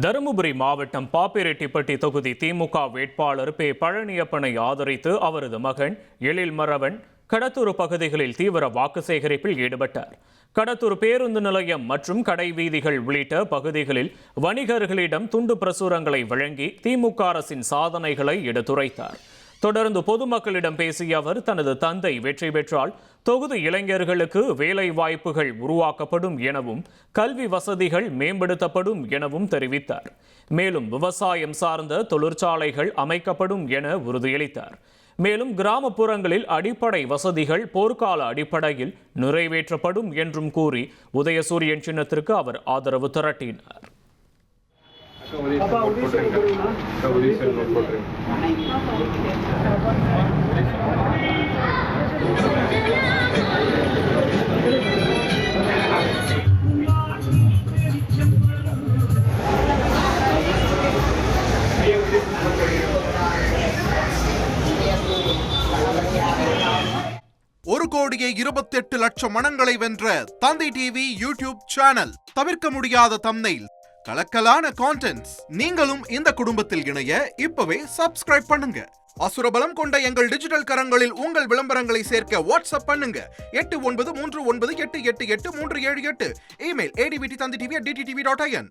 தருமபுரி மாவட்டம் பாப்பிரெட்டிப்பட்டி தொகுதி திமுக வேட்பாளர் பே. பழனியப்பனை ஆதரித்து அவரது மகன் எழில்மறவன் கடத்தூர் பகுதிகளில் தீவிர வாக்கு சேகரிப்பில் ஈடுபட்டார். கடத்தூர் பேருந்து நிலையம் மற்றும் கடை வீதிகள் உள்ளிட்ட பகுதிகளில் வணிகர்களிடம் துண்டு பிரசுரங்களை வழங்கி திமுக அரசின் சாதனைகளை எடுத்துரைத்தார். தொடர்ந்து பொதுமக்களிடம் பேசிய அவர், தனது தந்தை வெற்றி பெற்றால் தொகுதி இளைஞர்களுக்கு வேலை வாய்ப்புகள் உருவாக்கப்படும் எனவும் கல்வி வசதிகள் மேம்படுத்தப்படும் எனவும் தெரிவித்தார். மேலும் விவசாயம் சார்ந்த தொழிற்சாலைகள் அமைக்கப்படும் என உறுதியளித்தார். மேலும் கிராமப்புறங்களில் அடிப்படை வசதிகள் போர்க்கால அடிப்படையில் நிறைவேற்றப்படும் என்றும் கூறி உதயசூரியன் சின்னத்திற்கு அவர் ஆதரவு திரட்டினார். ஒரு கோடியே 28 லட்சம் மனங்களை வென்ற தந்தி டிவி யூடியூப் சேனல். தவிர்க்க முடியாத தம்ப்நெயில், கலக்கலான கான்டென்ட்ஸ். நீங்களும் இந்த குடும்பத்தில் இணைய இப்பவே சப்ஸ்கிரைப் பண்ணுங்க. அசுரபலம் கொண்ட எங்கள் டிஜிட்டல் கரங்களில் உங்கள் விளம்பரங்களை சேர்க்க வாட்ஸ்அப் பண்ணுங்க. 893988883778. Email advtthanditv@dttv.in.